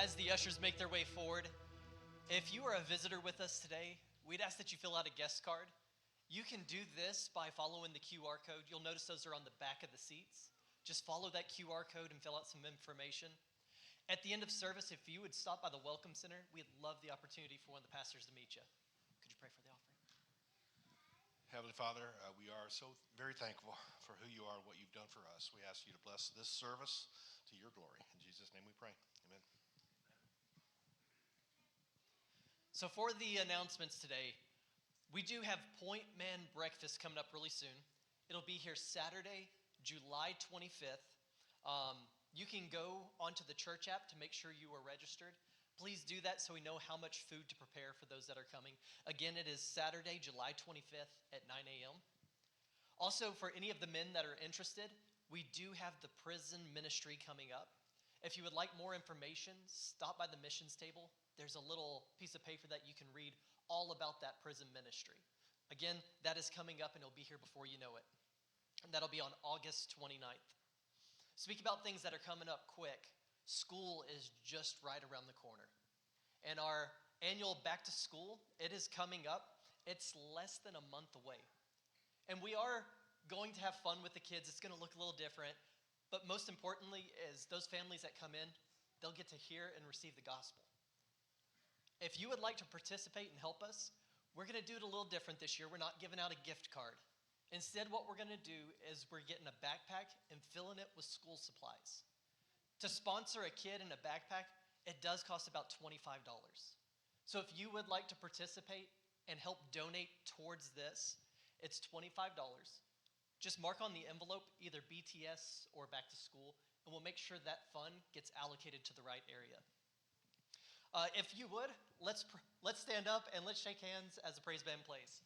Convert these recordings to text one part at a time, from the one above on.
As the ushers make their way forward, if you are a visitor with us today, we'd ask that you fill out a guest card. You can do this by following the QR code. You'll notice those are on the back of the seats. Just follow that QR code and fill out some information. At the end of service, if you would stop by the Welcome Center, we'd love the opportunity for one of the pastors to meet you. Could you pray for the offering? Heavenly Father, we are so very thankful for who you are and what you've done for us. We ask you to bless this service to your glory. In Jesus' name we pray. Amen. So for the announcements today, we do have Point Man Breakfast coming up really soon. It'll be here Saturday, July 25th. You can go onto the church app to make sure you are registered. Please do that so we know how much food to prepare for those that are coming. Again, it is Saturday, July 25th at 9 a.m. Also, for any of the men that are interested, we do have the prison ministry coming up. If you would like more information, stop by the missions table. There's a little piece of paper that you can read all about that prison ministry. Again, that is coming up and it'll be here before you know it. And that'll be on August 29th. Speak about things that are coming up quick. School is just right around the corner. And our annual back to school, it is coming up. It's less than a month away. And we are going to have fun with the kids. It's going to look a little different. But most importantly is those families that come in, they'll get to hear and receive the gospel. If you would like to participate and help us, we're going to do it a little different this year. We're not giving out a gift card. Instead, what we're going to do is we're getting a backpack and filling it with school supplies. To sponsor a kid in a backpack, it does cost about $25. So if you would like to participate and help donate towards this, it's $25. Just mark on the envelope either BTS or back to school, and we'll make sure that fund gets allocated to the right area. If you would, let's stand up and let's shake hands as the praise band plays.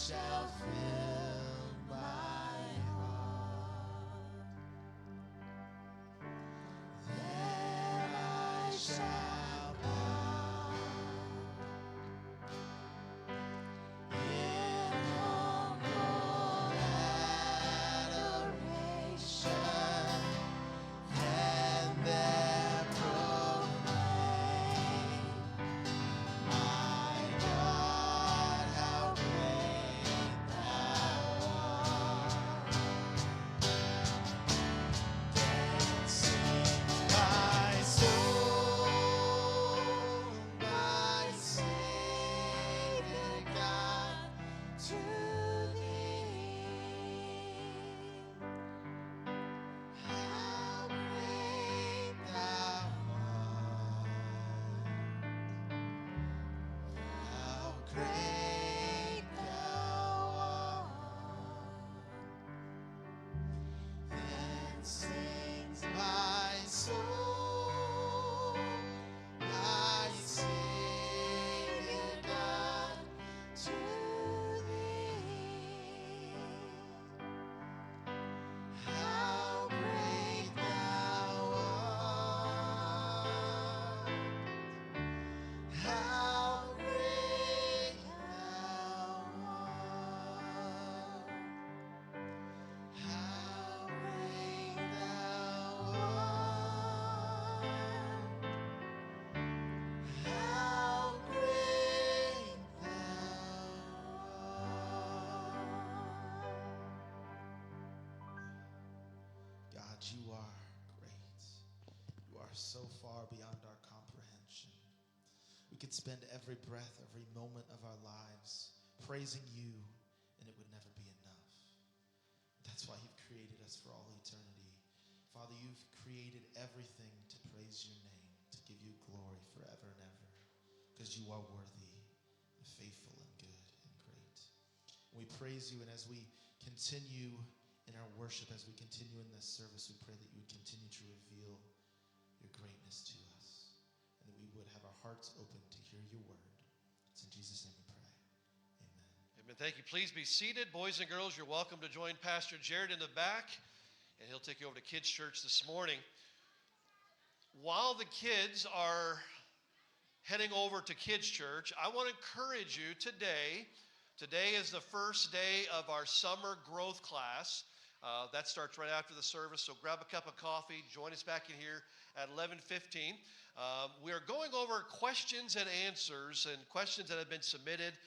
shall fill my heart. Then I shall bow in humble adoration, and there proclaim, my God, how great thou art. Then sings my soul, my Savior God, to thee. How great thou art. How great thou art. Then sings my soul, my Savior God, to thee. How great thou art. How great thou art. How great thou art. How great thou art. God, you are great. You are so far beyond our comprehension. We could spend every breath, every moment of our lives praising you, and it would never be enough. That's why you've created us for all eternity. Father, you've created everything to praise your name, to give you glory forever and ever, because you are worthy, faithful and good and great. We praise you, and as we continue in our worship, as we continue in this service, we pray that you would continue to reveal your greatness to us, and that we would have our hearts open to hear your word. It's in Jesus' name we pray. Amen. Amen. Thank you. Please be seated. Boys and girls, you're welcome to join Pastor Jared in the back, and he'll take you over to Kids Church this morning. While the kids are heading over to Kids Church, I want to encourage you today. Today is the first day of our summer growth class. That starts right after the service, so grab a cup of coffee. Join us back in here at 11:15. We are going over questions and answers and questions that have been submitted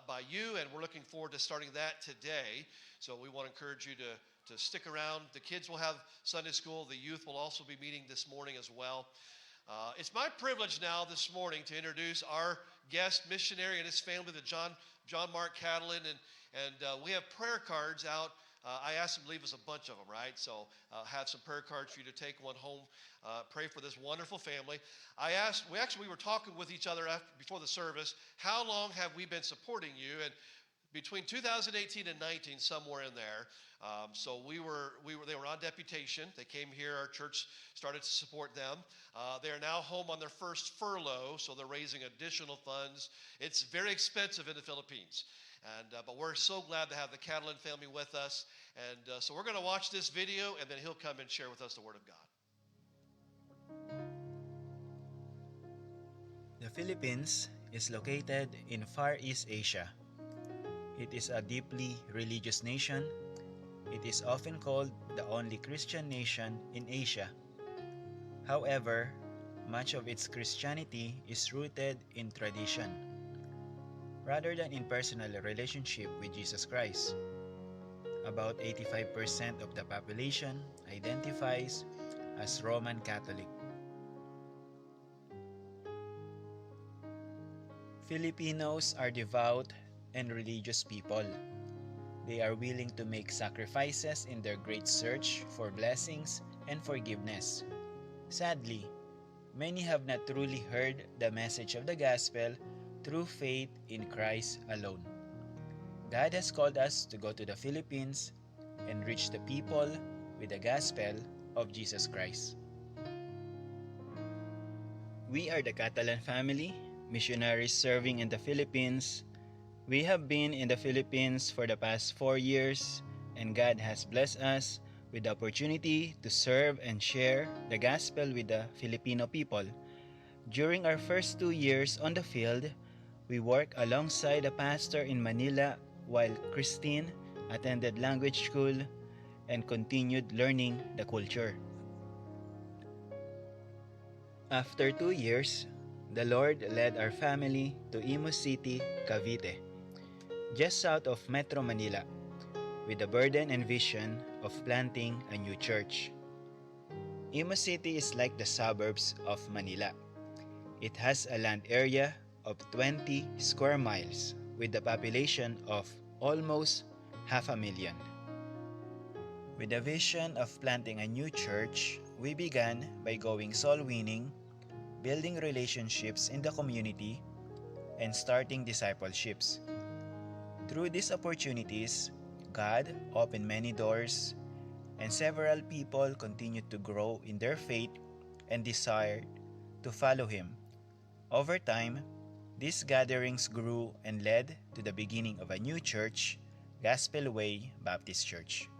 by you, and we're looking forward to starting that today. So we want to encourage you to stick around. The kids will have Sunday school. The youth will also be meeting this morning as well. It's my privilege now this morning to introduce our guest missionary and his family, the John Mark Catalin, and we have prayer cards out. I asked him to leave us a bunch of them, right? So have some prayer cards for you to take one home. Pray for this wonderful family. We were talking with each other before the service. How long have we been supporting you? And between 2018 and 19, somewhere in there. So they were on deputation. They came here. Our church started to support them. They are now home on their first furlough, so they're raising additional funds. It's very expensive in the Philippines. But we're so glad to have the Catalan family with us. And so we're going to watch this video, and then he'll come and share with us the Word of God. The Philippines is located in Far East Asia. It is a deeply religious nation. It is often called the only Christian nation in Asia. However, much of its Christianity is rooted in tradition, rather than in personal relationship with Jesus Christ. About 85% of the population identifies as Roman Catholic. Filipinos are devout and religious people. They are willing to make sacrifices in their great search for blessings and forgiveness. Sadly, many have not truly heard the message of the gospel through faith in Christ alone. God has called us to go to the Philippines and reach the people with the gospel of Jesus Christ. We are the Catalan family, missionaries serving in the Philippines We have been in the Philippines for the past 4 years, and God has blessed us with the opportunity to serve and share the gospel with the Filipino people. During our first 2 years on the field, we worked alongside a pastor in Manila while Christine attended language school and continued learning the culture. After 2 years, the Lord led our family to Imus City, Cavite, just south of Metro Manila, with the burden and vision of planting a new church. Imus City is like the suburbs of Manila. It has a land area of 20 square miles with a population of almost 500,000. With the vision of planting a new church, we began by going soul winning, building relationships in the community, and starting discipleships. Through these opportunities, God opened many doors, and several people continued to grow in their faith and desired to follow Him. Over time, these gatherings grew and led to the beginning of a new church, Gospel Way Baptist Church.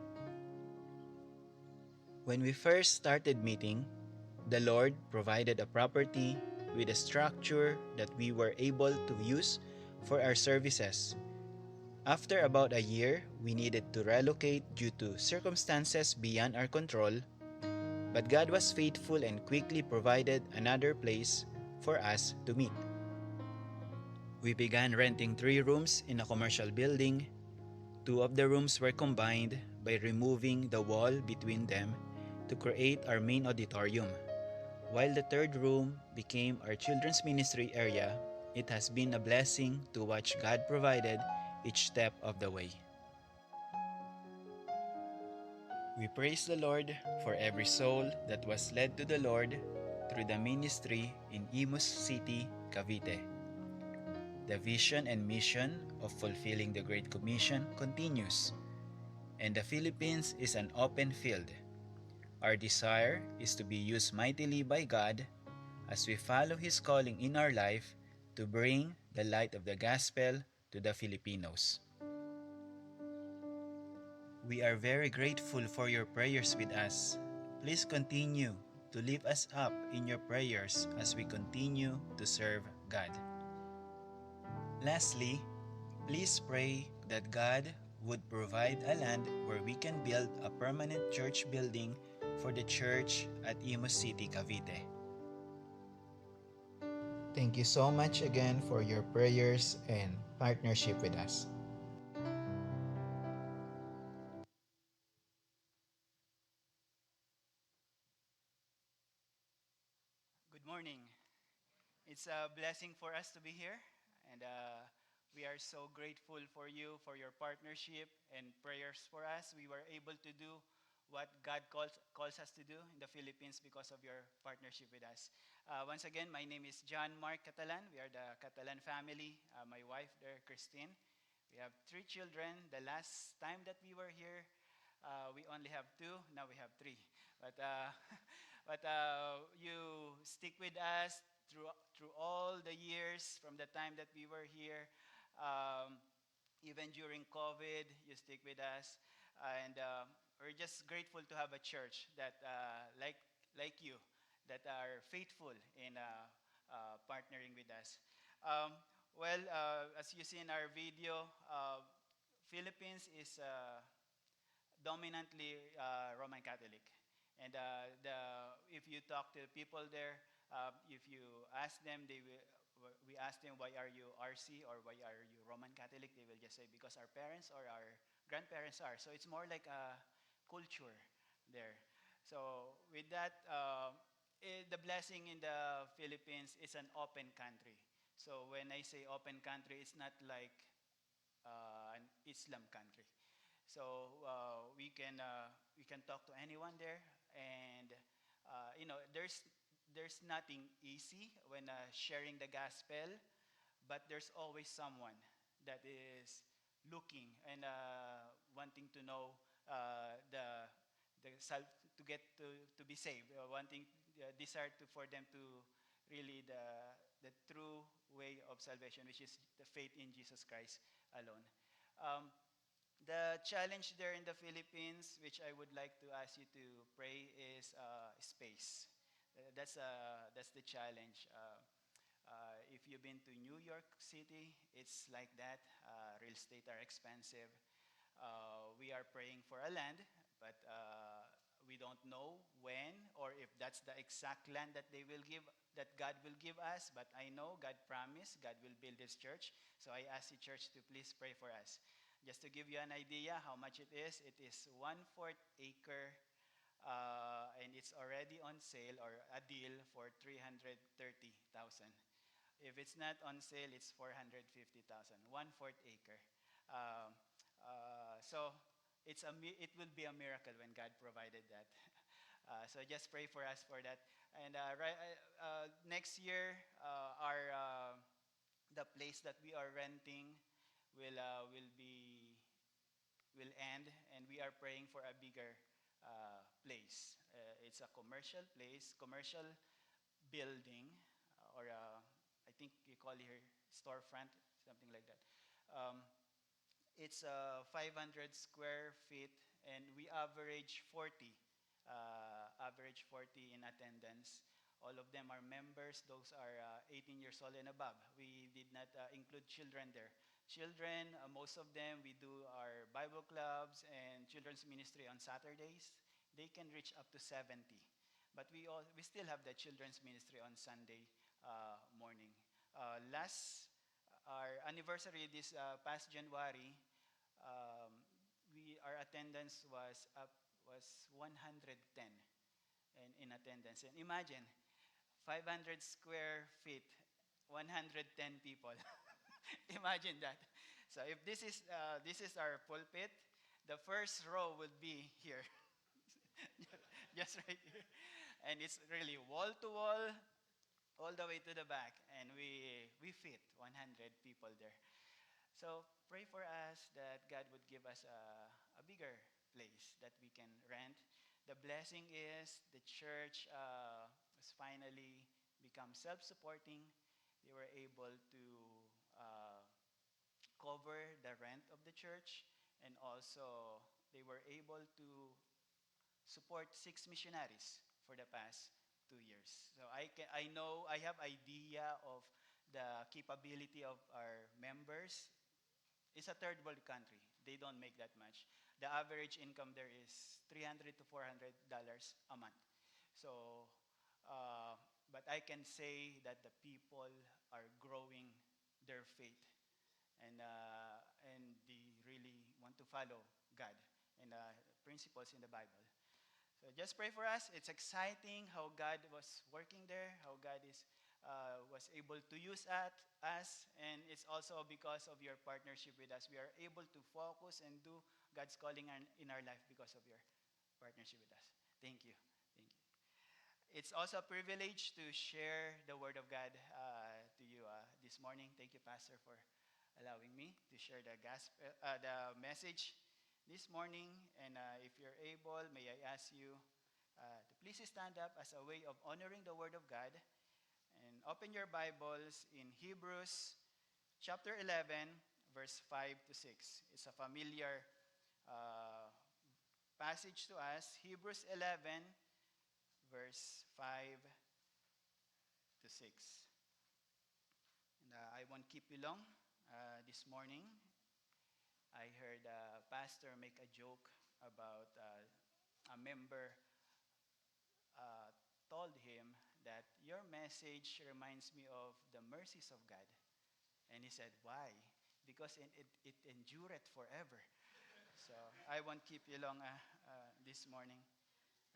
When we first started meeting, the Lord provided a property with a structure that we were able to use for our services. After about a year, we needed to relocate due to circumstances beyond our control, but God was faithful and quickly provided another place for us to meet. We began renting 3 rooms in a commercial building. 2 of the rooms were combined by removing the wall between them to create our main auditorium. While the third room became our children's ministry area, it has been a blessing to watch God provided each step of the way. We praise the Lord for every soul that was led to the Lord through the ministry in Imus City, Cavite. The vision and mission of fulfilling the Great Commission continues, and the Philippines is an open field. Our desire is to be used mightily by God as we follow His calling in our life to bring the light of the gospel to the Filipinos. We are very grateful for your prayers with us. Please continue to lift us up in your prayers as we continue to serve God. Lastly, please pray that God would provide a land where we can build a permanent church building for the church at Imus City, Cavite. Thank you so much again for your prayers and partnership with us. Good morning. It's a blessing for us to be here, and we are so grateful for you, for your partnership and prayers for us. We were able to do what God calls us to do in the Philippines because of your partnership with us. Once again, my name is John Mark Catalan. We are the Catalan family. My wife there, Christine. We have 3 children. The last time that we were here, we only have 2. Now we have 3. But you stick with us through all the years from the time that we were here. Um, Even during COVID, you stick with us, and we're just grateful to have a church that like you, that are faithful in partnering with us. Um, as you see in our video, Philippines is dominantly Roman Catholic. And if you talk to people there, if you ask them, we ask them, why are you RC or why are you Roman Catholic? They will just say, because our parents or our grandparents are. So it's more like a culture there. So with that, the blessing in the Philippines is an open country. So when I say open country, it's not like an Islam country. So we can talk to anyone there, and there's nothing easy when sharing the gospel, but there's always someone that is looking and wanting to know the to get to be saved, wanting desire for them to really the true way of salvation, which is the faith in Jesus Christ alone. Um, the challenge there in the Philippines, which I would like to ask you to pray, is space. That's the challenge. If you've been to New York City, it's like that. Real estate are expensive. We are praying for a land, but we don't know when or if that's the exact land that they will give, that God will give us. But I know God promised God will build this church. So I ask the church to please pray for us. Just to give you an idea how much it is 1/4 acre, and it's already on sale or a deal for 330,000. If it's not on sale, it's 450,000. 1/4 acre. Um, so it will be a miracle when God provided that. So just pray for us for that. And next year, the place that we are renting will end, and we are praying for a bigger place. It's a commercial place, commercial building, or I think you call it here storefront, something like that. It's 500 square feet, and we average 40. Average 40 in attendance. All of them are members. Those are 18 years old and above. We did not include children there. Children, most of them, we do our Bible clubs and children's ministry on Saturdays. They can reach up to 70. But we still have the children's ministry on Sunday morning. Our anniversary this past January, our attendance was 110 in attendance. And imagine, 500 square feet, 110 people. Imagine that. So if this is our pulpit, the first row would be here, just right here, and it's really wall to wall, all the way to the back, and we fit 100 people there. So pray for us that God would give us a bigger place that we can rent. The blessing is the church has finally become self-supporting. They were able to cover the rent of the church, and also they were able to support 6 missionaries for the past 2 years. So I know, I have idea of the capability of our members. It's a third world country. They don't make that much. The average income there is $300 to $400 a month. So, but I can say that the people are growing their faith, and they really want to follow God and principles in the Bible. So just pray for us. It's exciting how God was working there, how God was able to use us, and it's also because of your partnership with us. We are able to focus and do God's calling in our life because of your partnership with us. Thank you. Thank you. It's also a privilege to share the Word of God to you this morning. Thank you, Pastor, for allowing me to share the message this morning. And if you're able, may I ask you to please stand up as a way of honoring the Word of God, and open your Bibles in Hebrews chapter 11, verse 5 to 6. It's a familiar passage to us. Hebrews 11, verse 5 to 6. And I won't keep you long. This morning, I heard a pastor make a joke about a member told him that your message reminds me of the mercies of God. And he said, why? Because it endureth forever. So I won't keep you long this morning.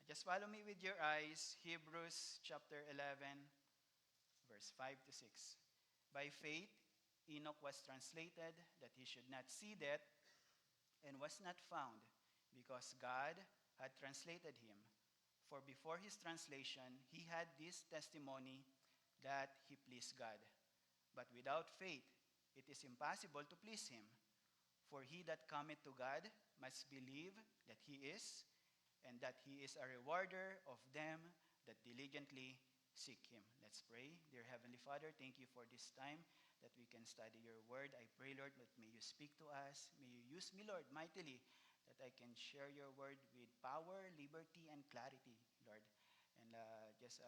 Just follow me with your eyes. Hebrews chapter 11, verse 5 to 6. By faith, Enoch was translated that he should not see death, and was not found, because God had translated him. For before his translation, he had this testimony that he pleased God. But without faith, it is impossible to please him. For he that cometh to God must believe that he is, and that he is a rewarder of them that diligently seek Him. Let's pray. Dear Heavenly Father, thank you for this time that we can study your word. I pray, Lord, that may you speak to us. May you use me, Lord, mightily, that I can share your word with power, liberty, and clarity, Lord. And just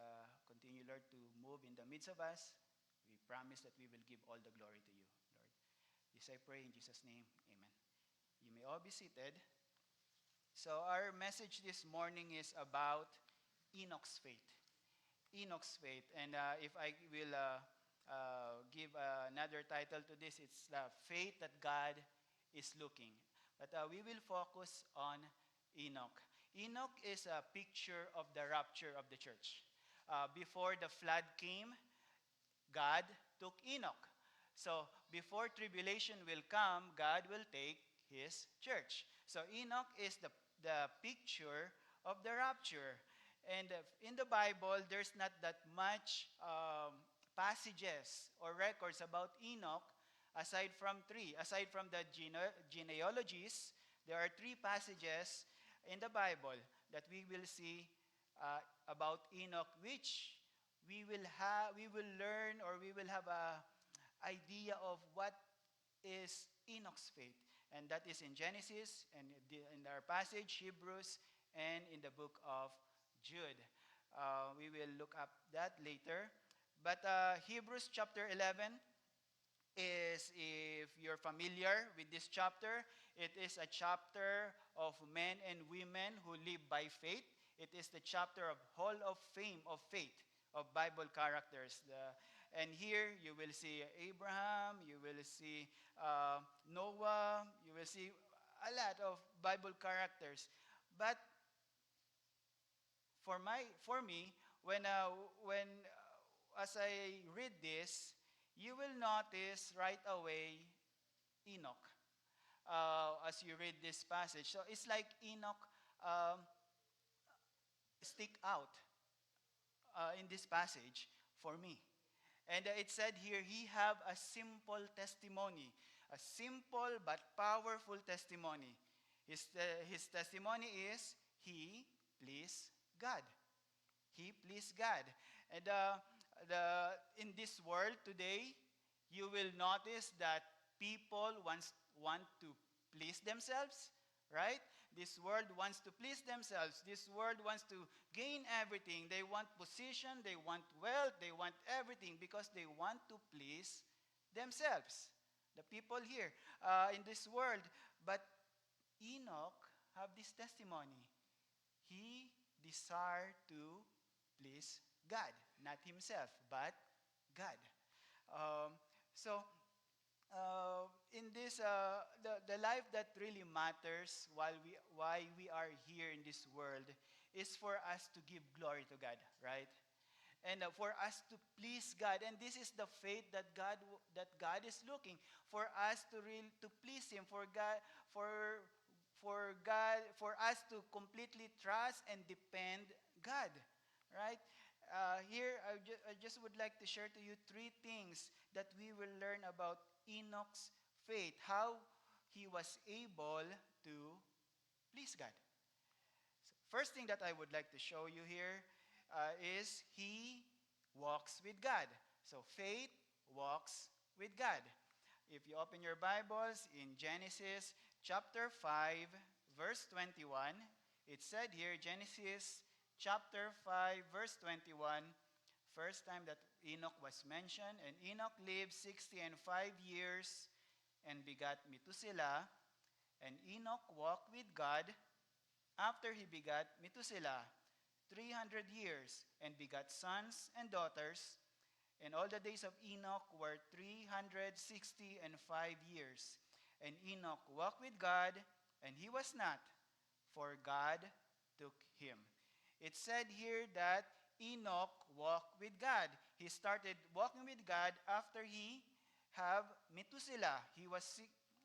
continue, Lord, to move in the midst of us. We promise that we will give all the glory to you, Lord. This I pray in Jesus' name. Amen. You may all be seated. So our message this morning is about Enoch's faith. Enoch's faith. And if I will give another title to this, it's the faith that God is looking. But we will focus on Enoch. Enoch is a picture of the rapture of the church. Before the flood came, God took Enoch. So before tribulation will come, God will take His church. So Enoch is the picture of the rapture. And in the Bible, there's not that much passages or records about Enoch aside from three. Aside from the genealogies, there are three passages in the Bible that we will see about Enoch, which we will learn, or we will have a idea of what is Enoch's faith. And that is in Genesis, and in our passage, Hebrews, and in the book of Jude. We will look up that later. But Hebrews chapter 11 is, if you're familiar with this chapter, it is a chapter of men and women who live by faith. It is the chapter of Hall of Fame of faith of Bible characters. And here you will see Abraham, you will see Noah, you will see a lot of Bible characters. But for me, when as I read this, you will notice right away Enoch as you read this passage. So it's like Enoch stick out in this passage for me. And it said here, he have a simple testimony, a simple but powerful testimony. His testimony is, he pleased God. He pleased God. And in this world today, you will notice that people want to please themselves, right? This world wants to please themselves. This world wants to gain everything. They want position, they want wealth, they want everything because they want to please themselves. The people here in this world. But Enoch have this testimony. He desired to please God. Not himself, but God. In this, the life that really matters why we are here in this world is for us to give glory to God, right? And for us to please God. And this is the faith that God is looking for us to please Him, for us to completely trust and depend God, right? Here, I just would like to share to you three things that we will learn about Enoch's faith, how he was able to please God. So first thing that I would like to show you here is he walks with God. So faith walks with God. If you open your Bibles in Genesis chapter 5, verse 21, it said here, Genesis chapter 5, verse 21, first time that Enoch was mentioned. And Enoch lived 65 years and begat Methuselah. And Enoch walked with God after he begat Methuselah 300 years and begat sons and daughters. And all the days of Enoch were 365 years. And Enoch walked with God, and he was not, for God took him. It said here that Enoch walked with God. He started walking with God after he have Methuselah. He was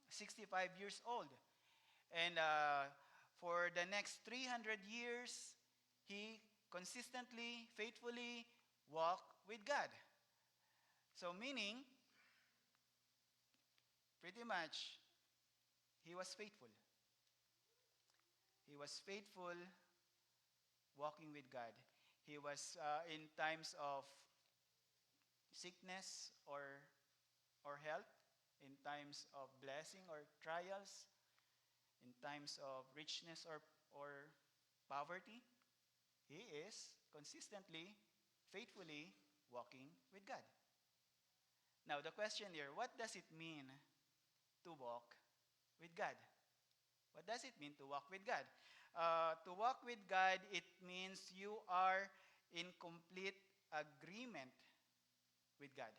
65 years old. And for the next 300 years, he consistently, faithfully walked with God. So meaning, pretty much, he was faithful. He was faithful walking with God. He was in times of sickness or health, in times of blessing or trials, in times of richness or poverty. He is consistently, faithfully walking with God. Now, the question here, what does it mean to walk with God? What does it mean to walk with God? To walk with God, it means you are in complete agreement with God.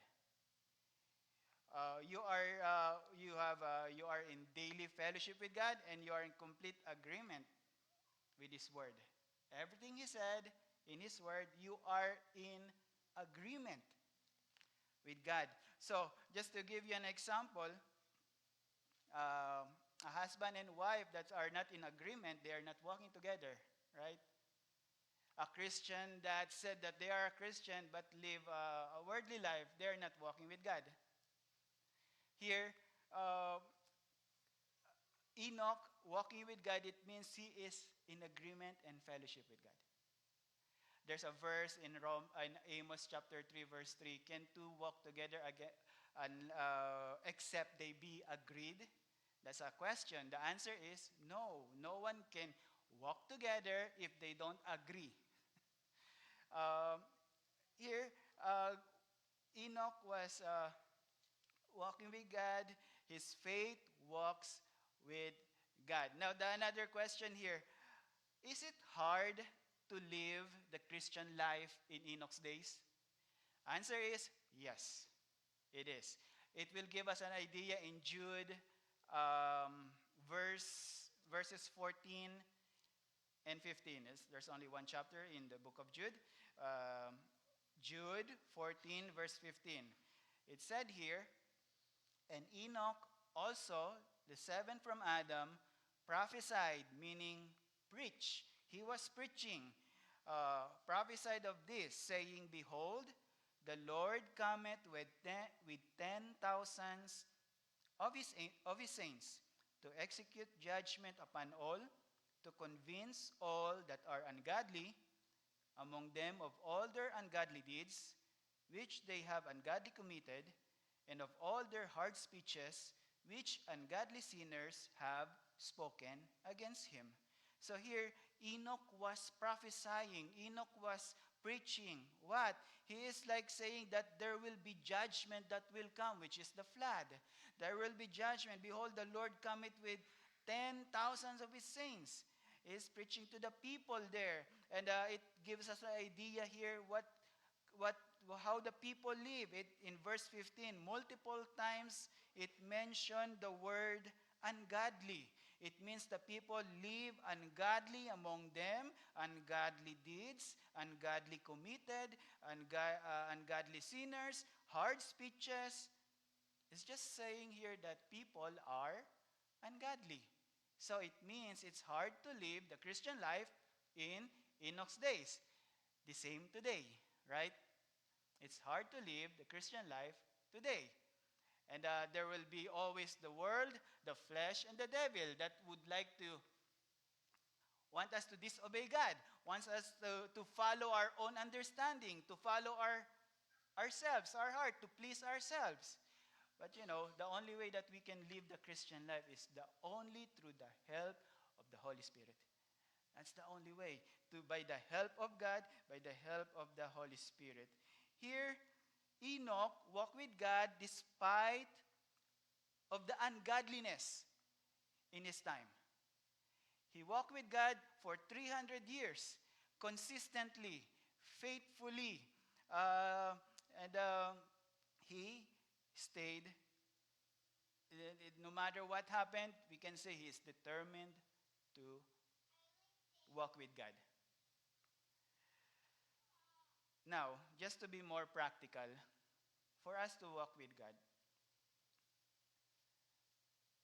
You are in daily fellowship with God, and you are in complete agreement with His Word. Everything He said in His Word, you are in agreement with God. So, just to give you an example, a husband and wife that are not in agreement, they are not walking together, right? A Christian that said that they are a Christian but live a worldly life, they are not walking with God. Here, Enoch walking with God, it means he is in agreement and fellowship with God. There's a verse in Amos chapter 3, verse 3. Can two walk together except they be agreed? That's a question. The answer is no. No one can walk together if they don't agree. Here, Enoch was walking with God. His faith walks with God. Now, another question here. Is it hard to live the Christian life in Enoch's days? Answer is yes, it is. It will give us an idea in Jude verses 14 and 15. There's only one chapter in the book of Jude. Jude 14, verse 15. It said here, and Enoch also, the seventh from Adam, prophesied, meaning preach. He was preaching, prophesied of this, saying, Behold, the Lord cometh with 10,000s of his saints, to execute judgment upon all, to convince all that are ungodly among them of all their ungodly deeds, which they have ungodly committed, and of all their hard speeches, which ungodly sinners have spoken against him. So here, Enoch was prophesying. Enoch was preaching. What? He is like saying that there will be judgment that will come, which is the flood. There will be judgment. Behold, the Lord cometh with 10,000s of his saints. He is preaching to the people there. And it gives us an idea here how the people live. In verse 15, multiple times it mentioned the word ungodly. It means the people live ungodly among them, ungodly deeds, ungodly committed, ungodly sinners, hard speeches. It's just saying here that people are ungodly. So it means it's hard to live the Christian life in Enoch's days. The same today, right? It's hard to live the Christian life today. And there will be always the world, the flesh, and the devil that would like to want us to disobey God, wants us to follow our own understanding, to follow ourselves, our heart, to please ourselves. But the only way that we can live the Christian life is only through the help of the Holy Spirit. That's the only way, by the help of God, by the help of the Holy Spirit. Here, Enoch walked with God despite of the ungodliness in his time. He walked with God for 300 years, consistently, faithfully, and he stayed. No matter what happened, we can say he is determined to walk with God. Now, just to be more practical, for us to walk with God,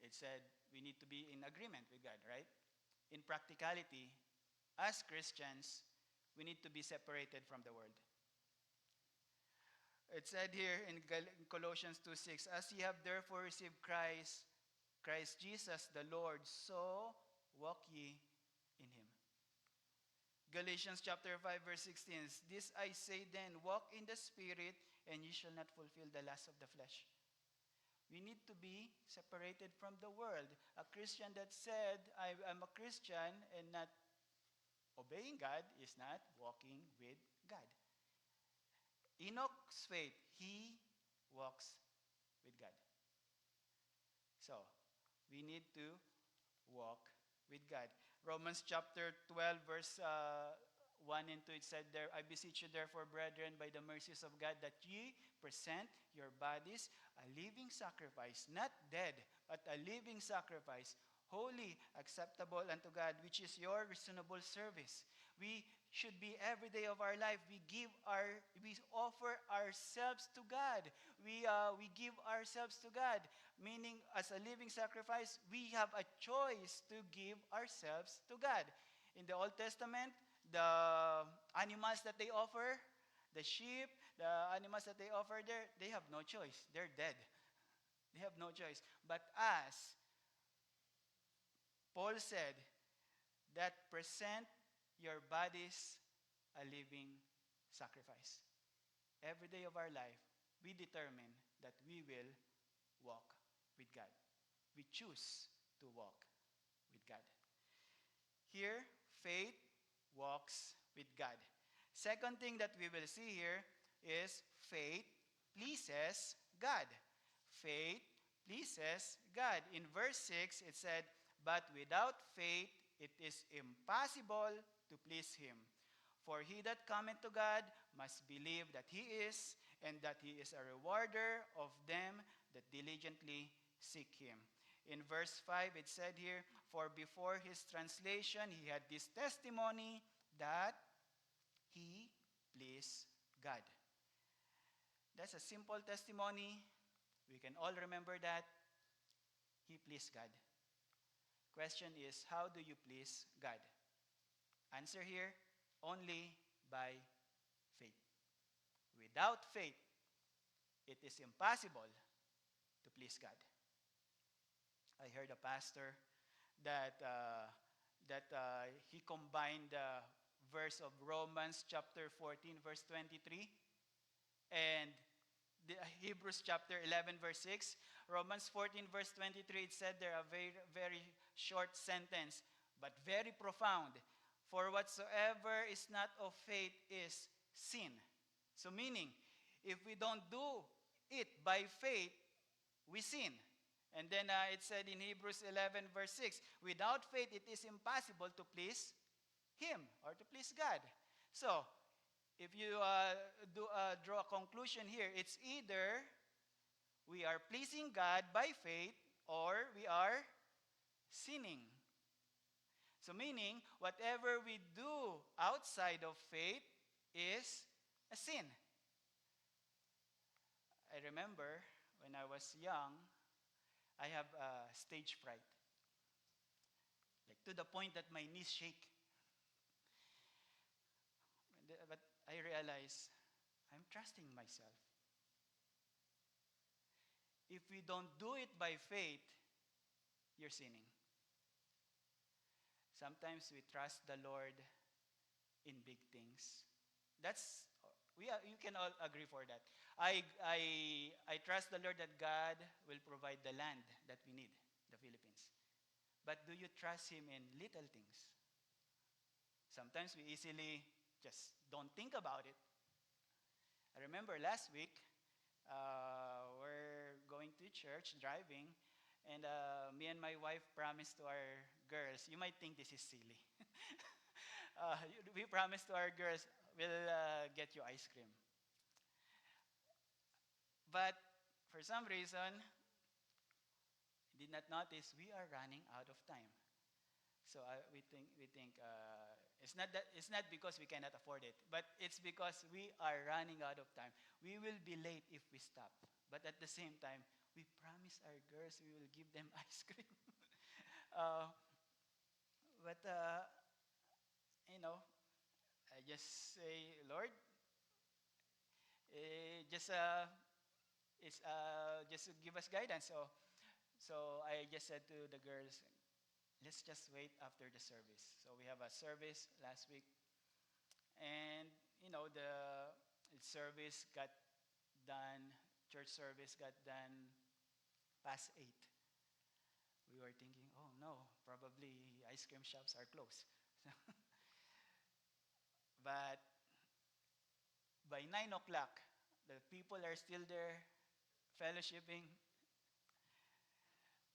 it said we need to be in agreement with God, right? In practicality, as Christians, we need to be separated from the world. It said here in Colossians 2:6, as ye have therefore received Christ Jesus the Lord, so walk ye in him. Galatians chapter 5 verse 16. This I say then, walk in the Spirit, and you shall not fulfill the lust of the flesh. We need to be separated from the world. A Christian that said, I'm a Christian and not obeying God is not walking with God. Enoch's faith, he walks with God. So, we need to walk with God. Romans chapter 12, verse 1 and 2, it said there, I beseech you therefore, brethren, by the mercies of God, that ye present your bodies a living sacrifice, not dead, but a living sacrifice, holy, acceptable unto God, which is your reasonable service. We should be every day of our life, we offer ourselves to God. We give ourselves to God, meaning as a living sacrifice, we have a choice to give ourselves to God. In the Old Testament, the animals that they offer, the sheep, the animals that they offer there, they have no choice. They're dead. They have no choice. But as Paul said, that present your bodies a living sacrifice. Every day of our life, we determine that we will walk with God. We choose to walk with God. Here, faith walks with God. Second thing that we will see here is faith pleases God. Faith pleases God. In verse 6, it said, but without faith, it is impossible to please Him. For he that cometh to God must believe that He is, and that He is a rewarder of them that diligently seek Him. In verse 5, it said here, for before his translation, he had this testimony that he pleased God. That's a simple testimony. We can all remember that. He pleased God. Question is, how do you please God? Answer here, only by faith. Without faith, it is impossible to please God. I heard a pastor that he combined the verse of Romans chapter 14 verse 23 and the Hebrews chapter 11 verse 6. Romans 14 verse 23, it said there a very, very short sentence, but very profound. For whatsoever is not of faith is sin. So meaning, if we don't do it by faith, we sin. And then it said in Hebrews 11 verse 6, without faith it is impossible to please Him or to please God. So, if you draw a conclusion here, it's either we are pleasing God by faith or we are sinning. So meaning, whatever we do outside of faith is a sin. I remember when I was young, I have stage fright. Like to the point that my knees shake. But I realize I'm trusting myself. If we don't do it by faith, you're sinning. Sometimes we trust the Lord in big things. You can all agree for that. I trust the Lord that God will provide the land that we need, the Philippines. But do you trust Him in little things? Sometimes we easily just don't think about it. I remember last week, we're going to church, driving, and me and my wife promised to our girls, you might think this is silly. We promised to our girls, we'll get you ice cream. But for some reason, did not notice we are running out of time. So we think it's not because we cannot afford it, but it's because we are running out of time. We will be late if we stop. But at the same time, we promise our girls we will give them ice cream. But I just say, Lord, just to give us guidance. So I just said to the girls, let's just wait after the service. So we have a service last week. And the service got done, church service got done past 8. We were thinking, oh no, probably ice cream shops are closed. But by 9 o'clock, the people are still there fellowshipping.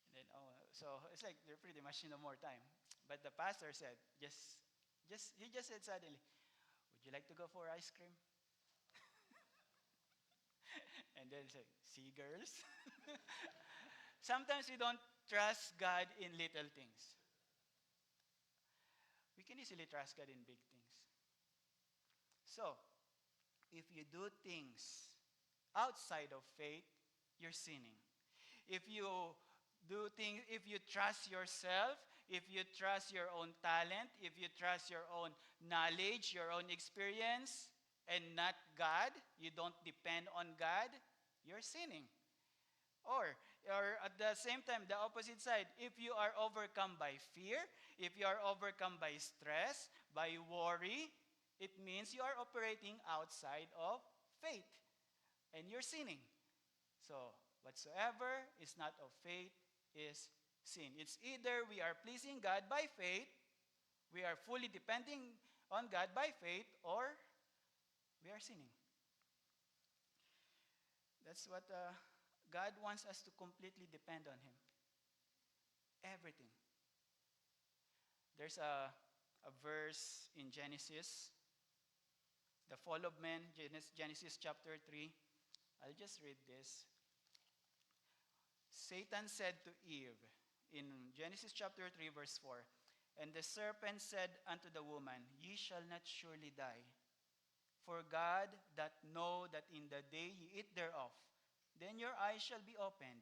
And then, so it's like they're pretty much more time. But the pastor said, he just said suddenly, would you like to go for ice cream? And then say, see, girls? Sometimes we don't trust God in little things. We can easily trust God in big things. So, if you do things outside of faith, you're sinning. If you do things, if you trust yourself, if you trust your own talent, if you trust your own knowledge, your own experience, and not God, you don't depend on God, you're sinning. Or at the same time, the opposite side, if you are overcome by fear, if you are overcome by stress, by worry, it means you are operating outside of faith and you're sinning. So, whatsoever is not of faith is sin. It's either we are pleasing God by faith, we are fully depending on God by faith, or we are sinning. That's what God wants us to completely depend on Him. Everything. There's a verse in Genesis, the fall of man, Genesis chapter 3. I'll just read this. Satan said to Eve in Genesis chapter 3 verse 4, and the serpent said unto the woman, ye shall not surely die. For God doth know that in the day ye eat thereof, then your eyes shall be opened,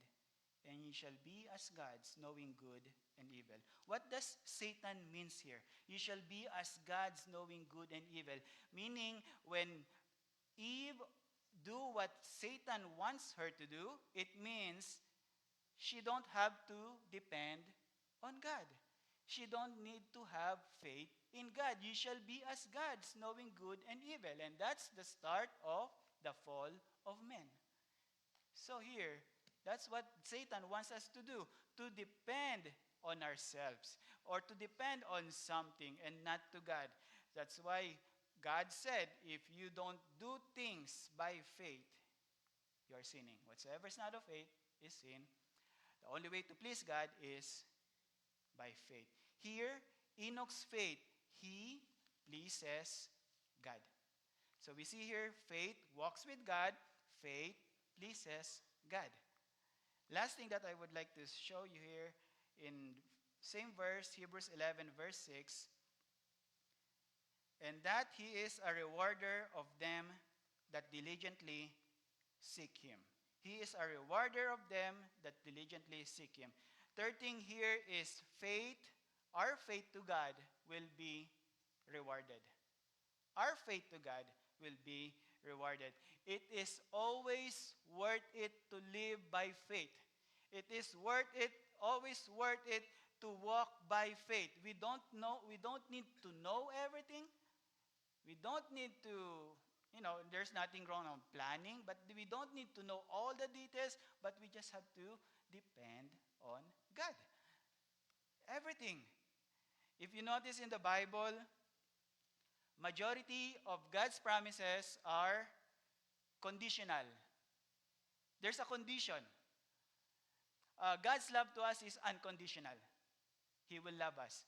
and ye shall be as gods, knowing good and evil. What does Satan means here? You shall be as gods, knowing good and evil. Meaning, when Eve do what Satan wants her to do, it means she don't have to depend on God. She don't need to have faith in God. You shall be as gods, knowing good and evil. And that's the start of the fall of men. So here, that's what Satan wants us to do, to depend on ourselves or to depend on something and not to God. That's why God said, if you don't do things by faith, you are sinning. Whatsoever is not of faith is sin. The only way to please God is by faith. Here, Enoch's faith, he pleases God. So we see here, faith walks with God, faith pleases God. Last thing that I would like to show you here in same verse, Hebrews 11 verse 6, and that he is a rewarder of them that diligently seek him. He is a rewarder of them that diligently seek him. Third thing here is faith. Our faith to God will be rewarded. Our faith to God will be rewarded. It is always worth it to live by faith. It is always worth it to walk by faith. We don't need to know everything. We don't need to, there's nothing wrong on planning, but we don't need to know all the details, but we just have to depend on God. Everything. If you notice in the Bible, majority of God's promises are conditional. There's a condition. God's love to us is unconditional. He will love us.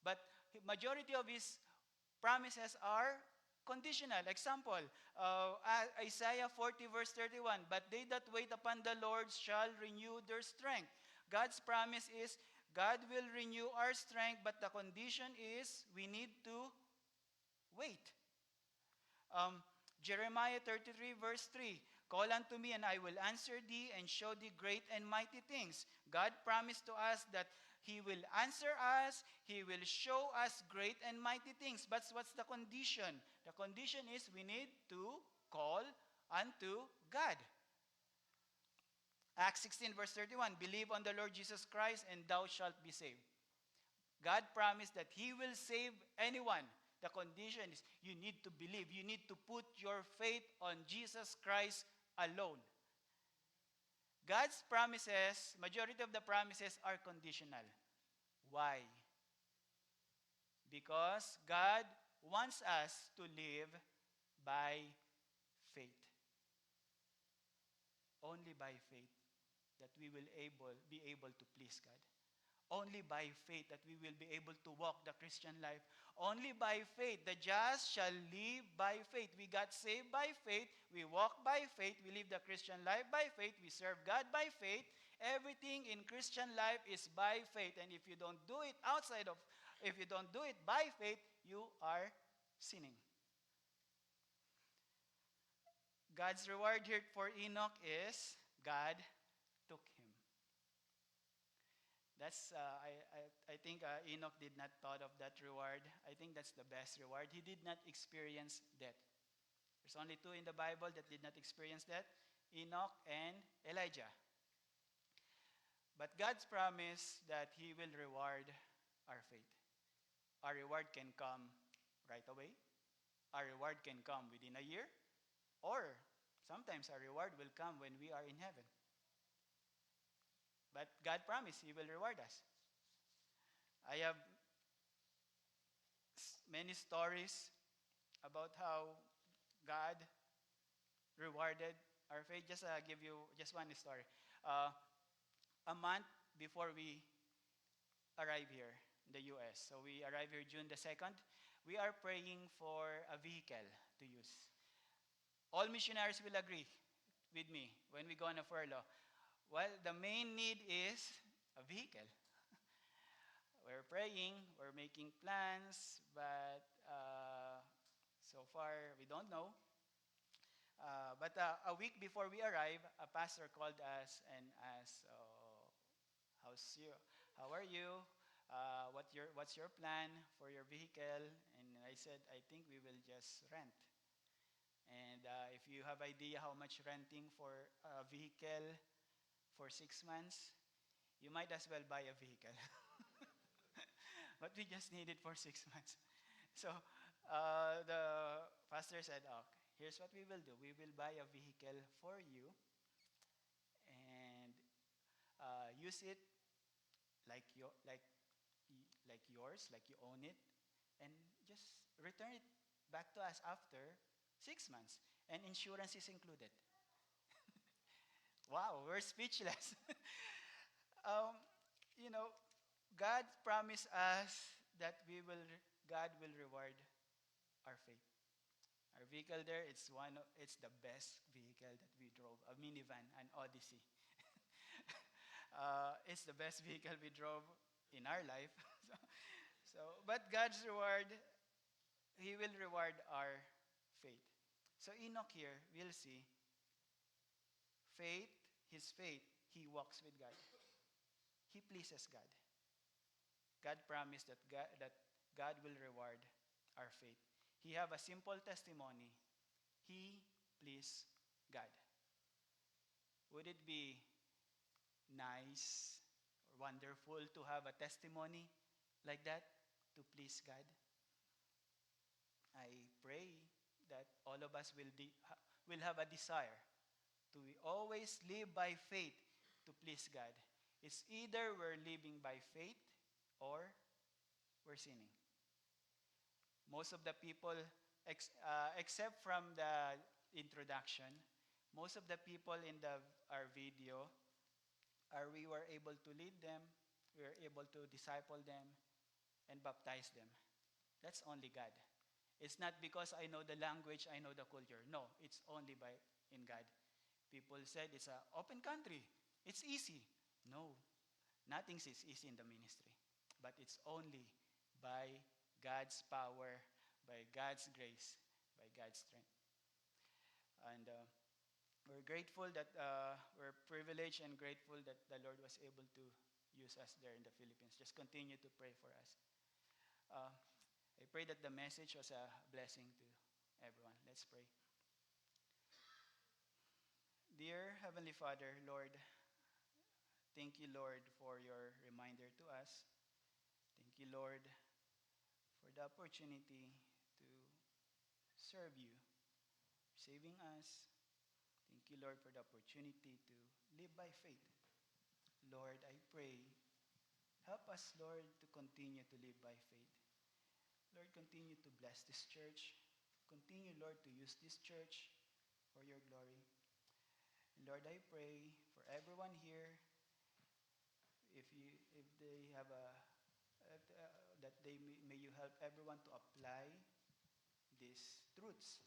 But majority of His promises are conditional. Example, Isaiah 40 verse 31, but they that wait upon the Lord shall renew their strength. God's promise is God will renew our strength, but the condition is we need to wait. Jeremiah 33 verse 3, call unto me and I will answer thee and show thee great and mighty things. God promised to us that He will answer us, He will show us great and mighty things. But what's the condition? The condition is we need to call unto God. Acts 16 verse 31, believe on the Lord Jesus Christ and thou shalt be saved. God promised that He will save anyone The condition is you need to believe. You need to put your faith on Jesus Christ alone. God's promises, majority of the promises are conditional. Why? Because God wants us to live by faith. Only by faith that we will be able to please God. Only by faith that we will be able to walk the Christian life. Only by faith. The just shall live by faith. We got saved by faith. We walk by faith. We live the Christian life by faith. We serve God by faith. Everything in Christian life is by faith. And if you don't do it if you don't do it by faith, you are sinning. God's reward here for Enoch is God took him. That's I think Enoch did not thought of that reward. I think that's the best reward. He did not experience death. There's only two in the Bible that did not experience death: Enoch and Elijah. But God's promise that He will reward our faith. Our reward can come right away. Our reward can come within a year. Or sometimes our reward will come when we are in heaven. But God promised He will reward us. I have many stories about how God rewarded our faith. Just give you just one story. A month before we arrive here in the U.S., so we arrive here June the 2nd, we are praying for a vehicle to use. All missionaries will agree with me when we go on a furlough. Well, the main need is a vehicle. We're praying, we're making plans, but so far we don't know. But a week before we arrive, a pastor called us and asked, how are you? What's your plan for your vehicle? And I said, I think we will just rent. And if you have idea how much renting for a vehicle for 6 months, you might as well buy a vehicle. But we just need it for 6 months. So the pastor said, okay, here's what we will do. We will buy a vehicle for you and use it like yours, like you own it, and just return it back to us after 6 months. And insurance is included. Wow, we're speechless. God promised us that God will reward our faith. Our vehicle there, it's the best vehicle that we drove, a minivan, an Odyssey. It's the best vehicle we drove in our life. But God's reward, He will reward our faith. So Enoch here, we'll see, his faith, he walks with God. He pleases God. God promised that God will reward our faith. He have a simple testimony. He pleased God. Would it be nice or wonderful to have a testimony like that to please God? I pray that all of us will have a desire to always live by faith to please God. It's either we're living by faith or we're sinning. Most of the people, except from the introduction, most of the people in our video, we were able to lead them, we were able to disciple them, and baptize them. That's only God. It's not because I know the language, I know the culture. No, it's only in God. People said it's an open country. It's easy. No, nothing is easy in the ministry. But it's only by God's power, by God's grace, by God's strength. And we're grateful that we're privileged and grateful that the Lord was able to use us there in the Philippines. Just continue to pray for us. I pray that the message was a blessing to everyone. Let's pray. Dear Heavenly Father, Lord, thank you, Lord, for your reminder to us. Thank you, Lord, for the opportunity serve you, saving us. Thank you, Lord, for the opportunity to live by faith. Lord, I pray, help us, Lord, to continue to live by faith. Lord, continue to bless this church. Continue, Lord, to use this church for your glory. And Lord, I pray for everyone here, if they have that may you help everyone to apply these truths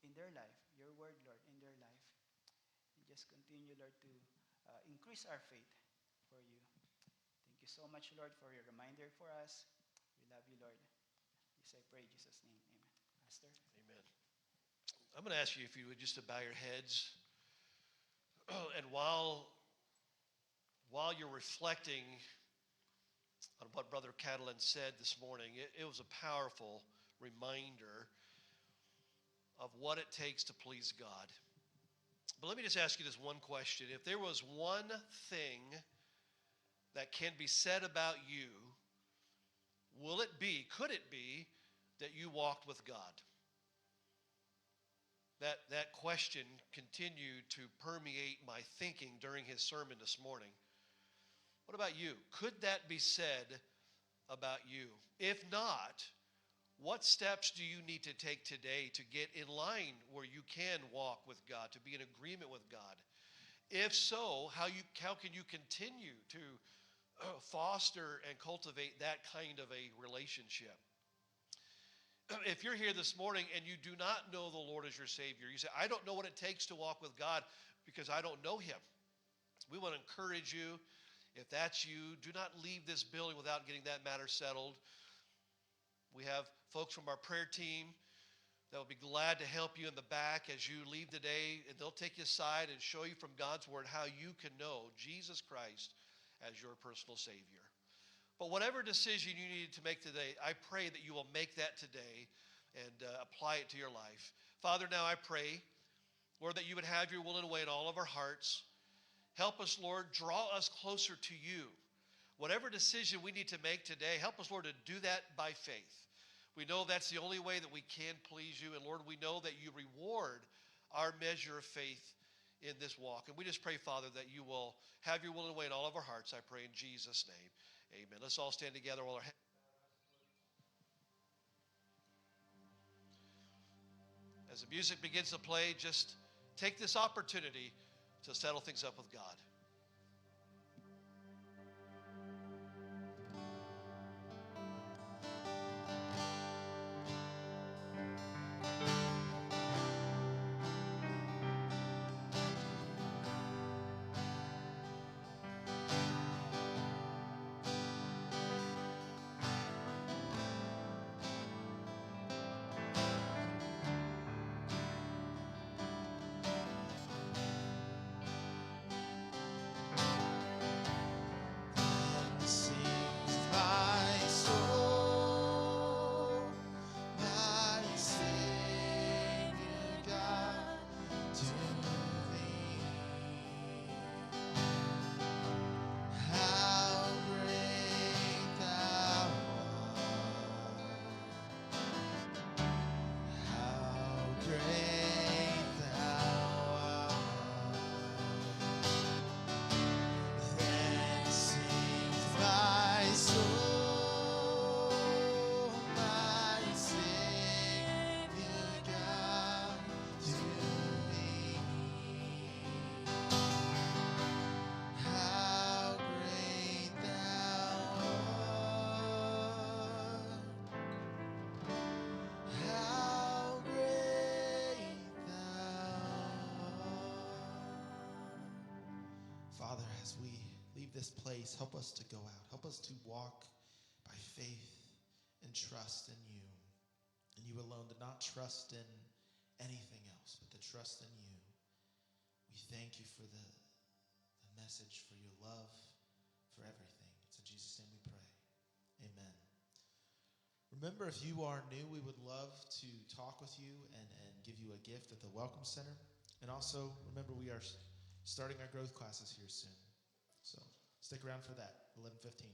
in their life, your word, Lord, in their life. And just continue, Lord, to increase our faith for you. Thank you so much, Lord, for your reminder for us. We love you, Lord. Yes, I pray in Jesus' name. Amen. Pastor? Amen. I'm going to ask you if you would just to bow your heads. And while you're reflecting on what Brother Catalan said this morning, it was a powerful reminder of what it takes to please God. But let me just ask you this one question. If there was one thing that can be said about you, could it be that you walked with God? That question continued to permeate my thinking during his sermon this morning. What about you? Could that be said about you? If not, what steps do you need to take today to get in line where you can walk with God, to be in agreement with God? If so, how can you continue to foster and cultivate that kind of a relationship? If you're here this morning and you do not know the Lord as your Savior, you say, I don't know what it takes to walk with God because I don't know him. We want to encourage you. If that's you, do not leave this building without getting that matter settled. We have folks from our prayer team that will be glad to help you in the back as you leave today, and they'll take you aside and show you from God's Word how you can know Jesus Christ as your personal Savior. But whatever decision you need to make today, I pray that you will make that today and apply it to your life. Father, now I pray, Lord, that you would have your will and way in all of our hearts. Help us, Lord, draw us closer to you. Whatever decision we need to make today, help us, Lord, to do that by faith. We know that's the only way that we can please you. And Lord, we know that you reward our measure of faith in this walk. And we just pray, Father, that you will have your will and way in all of our hearts. I pray in Jesus' name. Amen. Let's all stand together while our heads. As the music begins to play, just take this opportunity to settle things up with God. Sings my soul, my Savior God, to thee. How great thou art! How great thou art! Then sings my soul, my Savior God, to thee. How great thou art! How great thou art! Father, as we leave this place, help us to go out. Help us to walk by faith and trust in you. And you alone, to not trust in anything else, but to trust in you. We thank you for the message, for your love, for everything. It's in Jesus' name we pray. Amen. Remember, if you are new, we would love to talk with you and give you a gift at the Welcome Center. And also, remember, we are starting our growth classes here soon. So stick around for that, 11:15.